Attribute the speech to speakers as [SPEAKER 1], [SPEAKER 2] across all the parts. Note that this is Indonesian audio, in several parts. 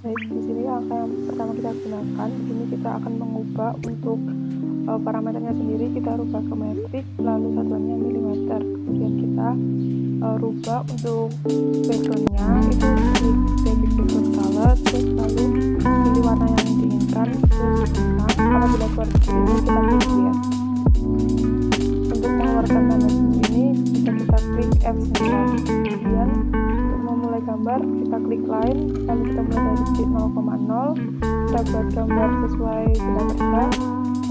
[SPEAKER 1] Baik, di sini angka yang pertama kita gunakan. Di sini kita akan mengubah untuk parameternya sendiri, kita rubah ke metrik, lalu satuannya milimeter. Kemudian kita rubah untuk backgroundnya, itu klik basic background color, terus lalu pilih warna yang diinginkan, terus apabila keluar seperti ini kita klik yes. Untuk mengeluarkan tanda ini bisa kita klik F9. Kemudian untuk memulai gambar kita klik line, lalu kita mulai dari titik 0,0, kita buat gambar sesuai benda kerja.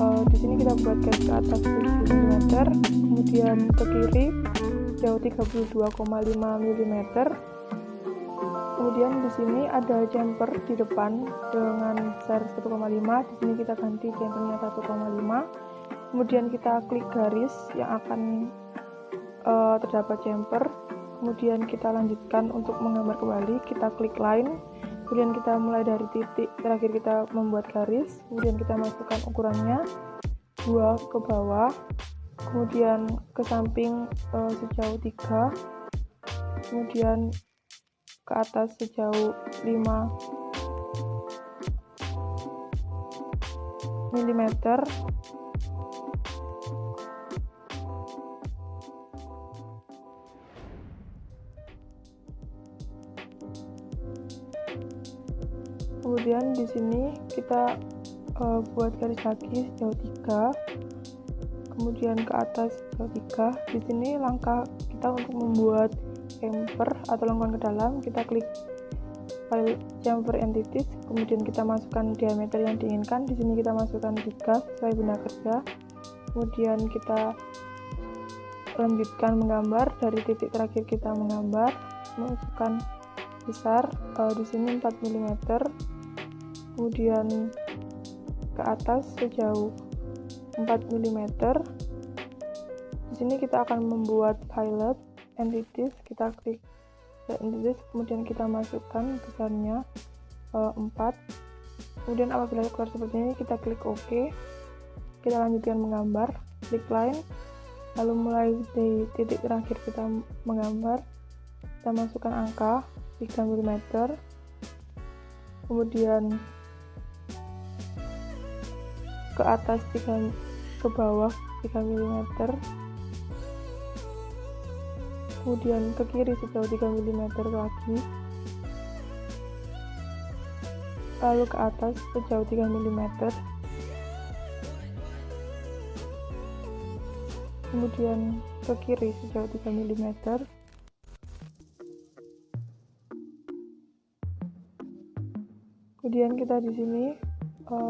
[SPEAKER 1] Di sini kita buat garis ke atas 7 mm, kemudian ke kiri jauh 32,5 mm. Kemudian di sini ada jumper di depan dengan besar 1,5. Di sini kita ganti jumpernya 1,5. Kemudian kita klik garis yang akan terdapat jumper. Kemudian kita lanjutkan untuk menggambar kembali, kita klik line. Kemudian kita mulai dari titik terakhir kita membuat garis. Kemudian kita masukkan ukurannya 2 ke bawah. Kemudian ke samping sejauh 3. Kemudian ke atas sejauh 5 mm. Kemudian di sini kita buat garis lagi sejauh 3. Kemudian ke atas sejauh 3. Di sini langkah kita untuk membuat chamfer atau lengkungan ke dalam, kita klik file chamfer entities, kemudian kita masukkan diameter yang diinginkan. Di sini kita masukkan 3 sesuai benda kerja. Kemudian kita lanjutkan menggambar dari titik terakhir kita menggambar, masukkan besar di sini 4 mm. Kemudian ke atas sejauh 4 mm. Di sini kita akan membuat fillet entities, kita klik entities, kemudian kita masukkan besarnya 4. Kemudian apabila keluar seperti ini kita klik OK. Kita lanjutkan menggambar, klik line, lalu mulai dari titik terakhir kita menggambar, kita masukkan angka 3 mm. Kemudian ke atas 3, ke bawah 3 mm. Kemudian ke kiri sejauh 3 mm lagi, lalu ke atas sejauh 3 mm. Kemudian ke kiri sejauh 3 mm. Kemudian kita di sini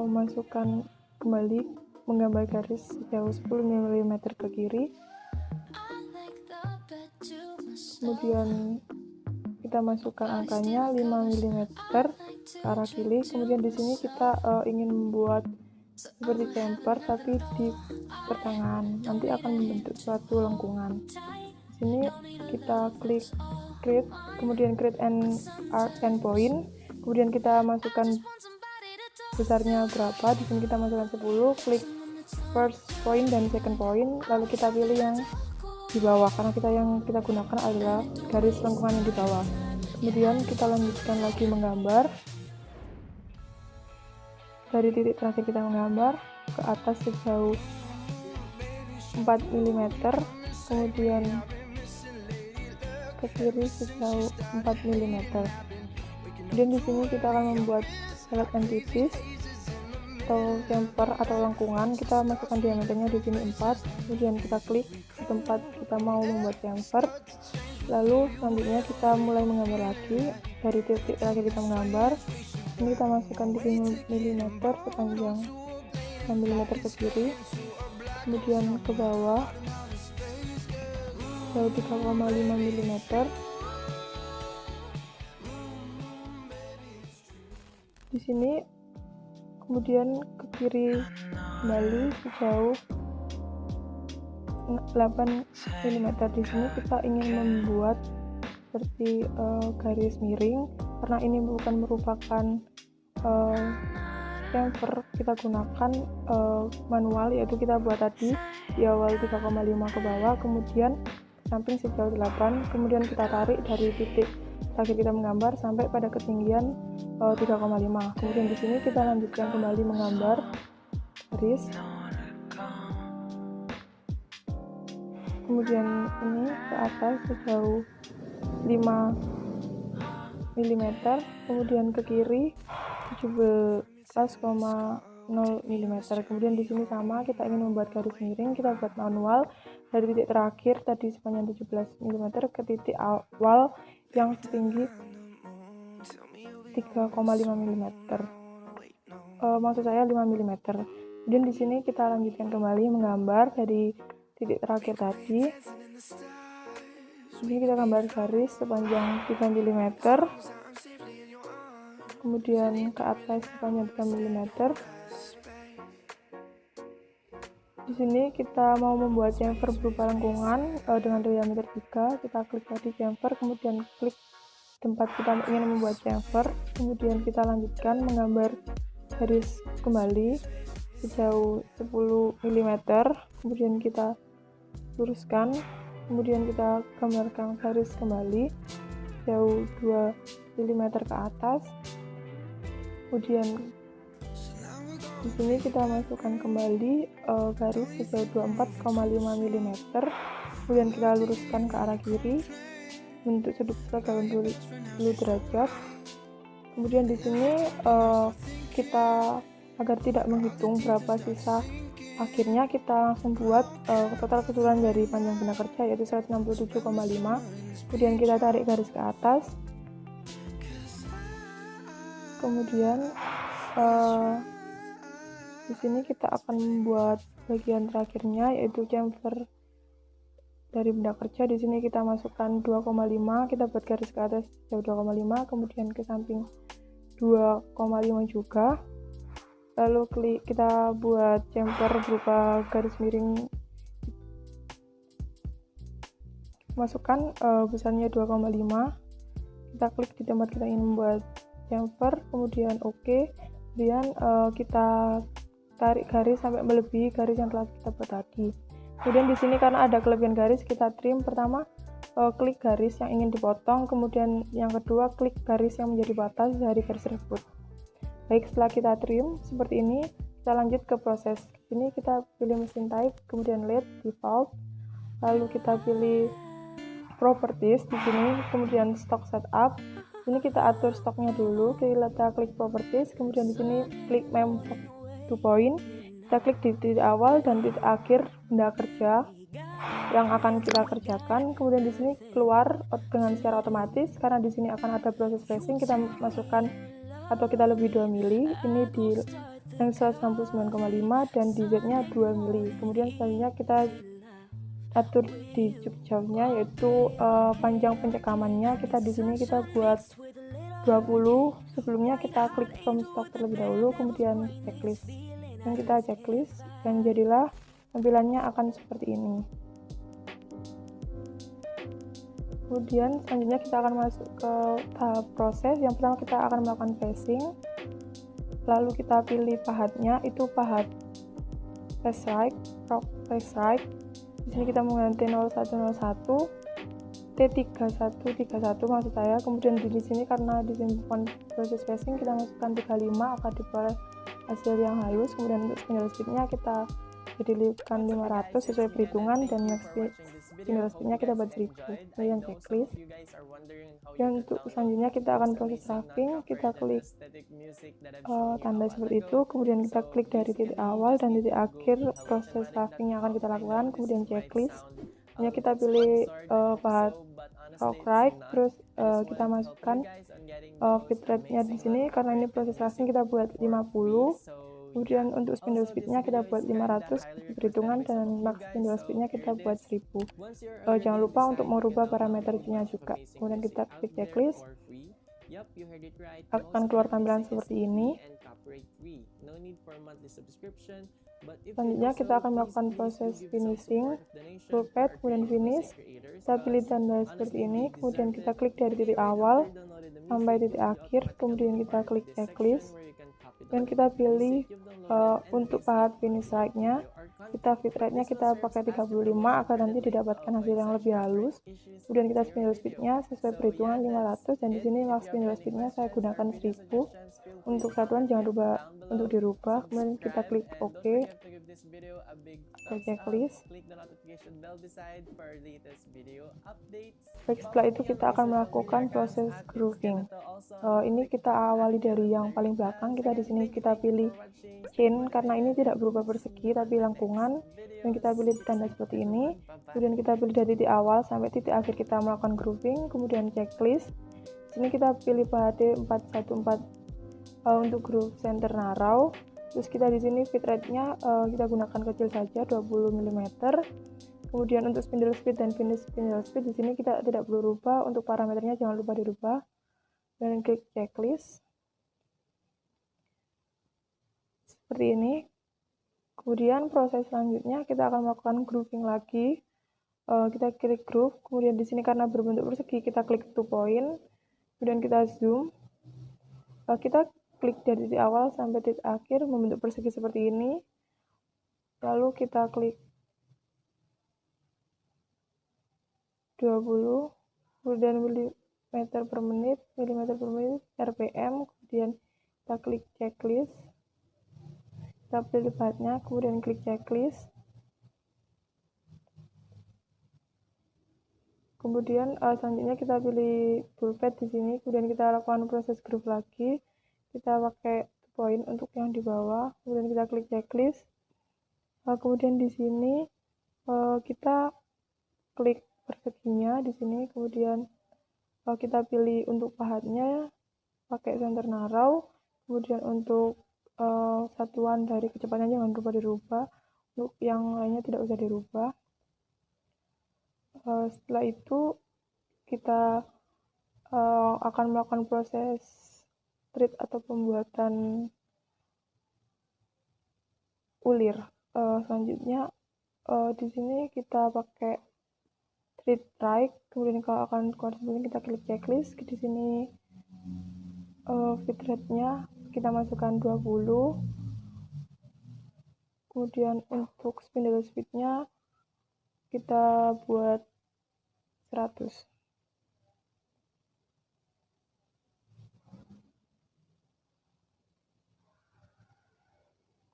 [SPEAKER 1] masukkan kembali menggambar garis sejauh 10 mm ke kiri. Kemudian kita masukkan angkanya 5 mm ke arah kiri. Kemudian di sini kita ingin membuat seperti chamfer tapi di pertengahan, nanti akan membentuk suatu lengkungan. Di sini kita klik create, kemudian create an endpoint. Kemudian kita masukkan besarnya berapa. Di sini kita masukkan 10, klik first point dan second point, lalu kita pilih yang di bawah karena yang kita gunakan adalah garis lengkungan yang di bawah. Kemudian kita lanjutkan lagi menggambar dari titik terakhir kita menggambar ke atas sejauh 4 mm, kemudian ke kiri sejauh 4 mm. Kemudian di sini kita akan membuat select entities atau chamfer atau lengkungan. Kita masukkan diameternya di sini 4. Kemudian kita klik di tempat kita mau membuat chamfer. Lalu selanjutnya kita mulai menggambar lagi dari titik terakhir kita menggambar. Ini kita masukkan di sini milimeter sepanjang 6 mm ke kiri. Kemudian ke bawah jauh 3,5 mm. Di sini kemudian ke kiri kembali sejauh 8 mm. Di sini kita ingin membuat seperti garis miring karena ini bukan merupakan chamfer, kita gunakan manual, yaitu kita buat tadi di awal 3,5 ke bawah, kemudian samping sejauh 8, kemudian kita tarik dari titik terakhir kita menggambar sampai pada ketinggian 3,5. Kemudian di sini kita lanjutkan kembali menggambar garis. Kemudian ini ke atas sejauh 5 mm, kemudian ke kiri 17,0 mm. Kemudian di sini sama, kita ingin membuat garis miring, kita buat manual dari titik terakhir tadi sepanjang 17 mm ke titik awal yang setinggi 3,5 mm. Maksud saya 5 mm. Kemudian di sini kita lanjutkan kembali menggambar dari titik terakhir tadi. Ini kita gambar garis sepanjang 3 mm, kemudian ke atas sepanjang 3 mm. Di sini kita mau membuat chamfer berupa lengkungan dengan diameter 3. Kita klik tadi chamfer, kemudian klik tempat kita ingin membuat chamfer, kemudian kita lanjutkan menggambar garis kembali sejauh 10 mm, kemudian kita luruskan, kemudian kita gambarkan garis kembali jauh 2 mm ke atas. Kemudian di sini kita masukkan kembali garis sejauh 24,5 mm, kemudian kita luruskan ke arah kiri bentuk sudut 90 derajat. Kemudian di sini kita agar tidak menghitung berapa sisa akhirnya, kita langsung buat total keseluruhan dari panjang benda kerja yaitu 167,5. Kemudian kita tarik garis ke atas, kemudian di sini kita akan membuat bagian terakhirnya yaitu chamfer dari benda kerja. Di sini kita masukkan 2,5, kita buat garis ke atas jauh 2,5, kemudian ke samping 2,5 juga. Lalu kita buat chamfer berupa garis miring, masukkan besarnya 2,5. Kita klik di tempat kita ingin membuat chamfer, kemudian OK. Kemudian kita tarik garis sampai melebihi garis yang telah kita buat tadi. Kemudian di sini karena ada kelebihan garis, kita trim. Pertama, klik garis yang ingin dipotong, kemudian yang kedua klik garis yang menjadi batas dari garis tersebut. Baik, setelah kita trim seperti ini, kita lanjut ke proses. Ini kita pilih mesin type, kemudian lead default, lalu kita pilih properties di sini, kemudian stock setup. Ini kita atur stoknya dulu, kita klik properties, kemudian di sini klik mem to point. Kita klik di titik awal dan titik akhir benda kerja yang akan kita kerjakan. Kemudian di sini keluar dengan secara otomatis karena di sini akan ada proses tracing. Kita masukkan atau kita lebih 2 mili. Ini di yang 169,5 dan di Z-nya 2 mili. Kemudian selanjutnya kita atur di jauhnya yaitu panjang pencekamannya. Kita di sini kita buat 20. Sebelumnya kita klik from stock terlebih dahulu, kemudian checklist. Dan kita checklist dan jadilah tampilannya akan seperti ini. Kemudian selanjutnya kita akan masuk ke tahap proses. Yang pertama kita akan melakukan facing, lalu kita pilih pahatnya, itu pahat face right, face right. Di sini kita mengganti 0101 T3131 maksud saya. Kemudian di sini karena di sini bukan proses facing, kita masukkan 35 akan diperoleh hasil yang halus. Kemudian untuk spindle speednya kita jadikan 500 sesuai perhitungan, dan max spindle speednya kita buat 1000. Kemudian checklist. Dan untuk selanjutnya kita akan proses roughing. Kita klik tanda seperti itu, kemudian kita klik dari titik awal dan titik akhir proses roughing yang akan kita lakukan. Kemudian checklist, hanya kita pilih pahat rock right, terus kita masukkan fit rate-nya di sini karena ini proses roughing kita buat 50. Kemudian untuk spindle speed-nya kita buat 500 perhitungan, dan max spindle speed-nya kita buat 1000. Jangan lupa untuk merubah parameternya juga. Kemudian kita klik checklist, akan keluar tampilan seperti ini. Selanjutnya kita akan melakukan proses finishing, full pad, kemudian finish. Kita pilih tanda seperti ini, kemudian kita klik dari titik awal sampai titik akhir, kemudian kita klik checklist, dan kita pilih untuk pahat finish right-nya. kita bitrate-nya kita pakai 35 agar nanti didapatkan hasil yang lebih halus. Kemudian kita spindle speed-nya sesuai perhitungan 500, dan di sini max spindle speed-nya saya gunakan 1000. Untuk satuan jangan lupa untuk dirubah. Kemudian kita klik OK. Ke checklist. Baik, setelah itu kita akan melakukan proses grooving. Ini kita awali dari yang paling belakang. Kita di sini kita pilih chain karena ini tidak berupa persegi tapi lengkungan, dan kita pilih tanda seperti ini. Kemudian kita pilih dari titik awal sampai titik akhir kita melakukan grooving. Kemudian checklist. Di sini kita pilih PHD 414 untuk groove center narrow. Terus kita di sini bitrate-nya kita gunakan kecil saja 20 mm. Kemudian untuk spindle speed dan finish spindle speed di sini kita tidak perlu rubah. Untuk parameternya jangan lupa dirubah. Dan klik checklist. Seperti ini. Kemudian proses selanjutnya kita akan melakukan grooving lagi. Kita klik groove. Kemudian di sini karena berbentuk persegi kita klik 2 point. Kemudian kita zoom. Kita klik dari titik awal sampai titik akhir membentuk persegi seperti ini. Lalu kita klik 20, kemudian milimeter per menit, RPM, kemudian kita klik checklist, kita pilih partnya, kemudian klik checklist, kemudian selanjutnya kita pilih toolpad di sini, kemudian kita lakukan proses groove lagi, kita pakai point untuk yang di bawah, kemudian kita klik checklist, kemudian di sini kita klik perseginya di sini, kemudian kita pilih untuk pahatnya pakai center narrow, kemudian untuk satuan dari kecepatannya jangan lupa dirubah, untuk yang lainnya tidak usah dirubah. Setelah itu kita akan melakukan proses treat atau pembuatan ulir. Selanjutnya di sini kita pakai treat right, kemudian kalau akan keluar kita klik checklist. Di sini bitrate-nya kita masukkan 20, kemudian untuk spindle speed-nya kita buat 100.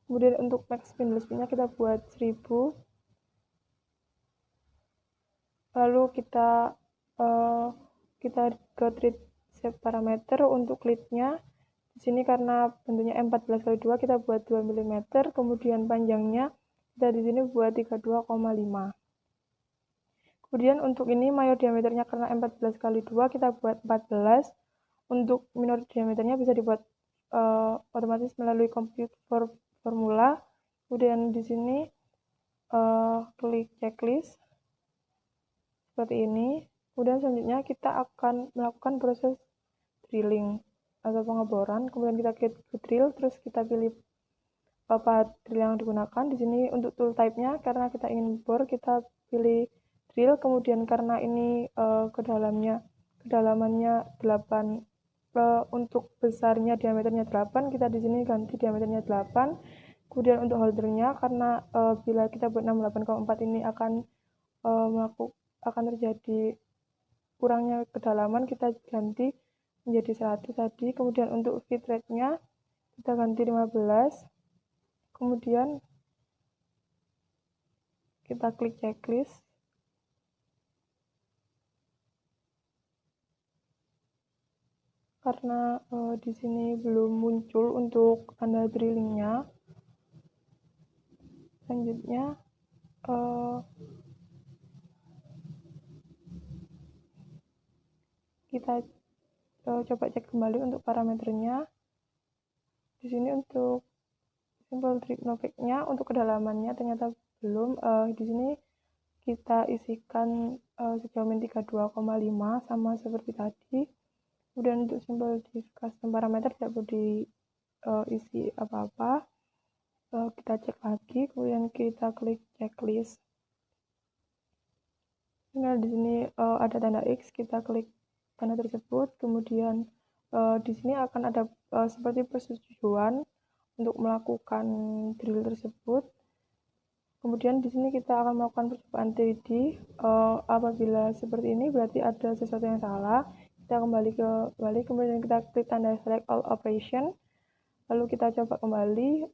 [SPEAKER 1] Kemudian untuk max spindle speed-nya kita buat 1000. Lalu kita ke treat shape parameter untuk lead-nya. Di sini karena bentuknya M14x2 kita buat 2 mm, kemudian panjangnya kita di sini buat 32,5. Kemudian untuk ini mayor diameternya karena M14x2 kita buat 14. Untuk minor diameternya bisa dibuat otomatis melalui compute formula. Kemudian di sini klik checklist seperti ini. Kemudian selanjutnya kita akan melakukan proses drilling atau pengeboran. Kemudian kita klik drill, terus kita pilih apa drill yang digunakan. Di sini untuk tool type-nya karena kita ingin bor kita pilih drill. Kemudian karena ini kedalamannya 8, untuk besarnya diameternya 8, kita di sini ganti diameternya 8. Kemudian untuk holdernya karena bila kita buat 68,4 ini akan terjadi kurangnya kedalaman, kita ganti menjadi 100 tadi. Kemudian untuk feed rate-nya kita ganti 15. Kemudian kita klik checklist. Karena di sini belum muncul untuk tanda drillingnya, selanjutnya kita coba cek kembali untuk parameternya. Di sini untuk simple drip novec-nya untuk kedalamannya ternyata belum. Di sini kita isikan sejauh min 32,5 sama seperti tadi. Kemudian untuk simple div custom parameter tidak perlu diisi apa-apa. Kita cek lagi, kemudian kita klik checklist. Nah, di sini ada tanda X, kita klik tanda tersebut. Kemudian di sini akan ada seperti persetujuan untuk melakukan drill tersebut. Kemudian di sini kita akan melakukan percobaan 3D. Apabila seperti ini berarti ada sesuatu yang salah. Kita kembali ke balik, kemudian kita klik tanda select all operation. Lalu kita coba kembali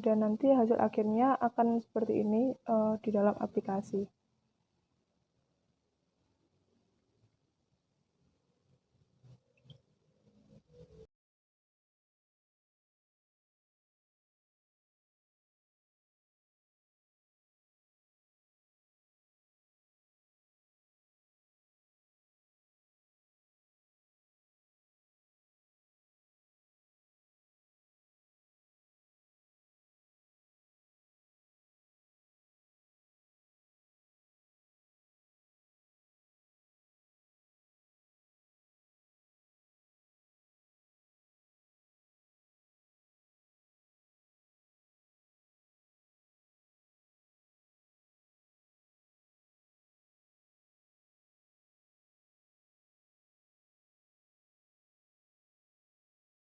[SPEAKER 1] dan nanti hasil akhirnya akan seperti ini di dalam aplikasi.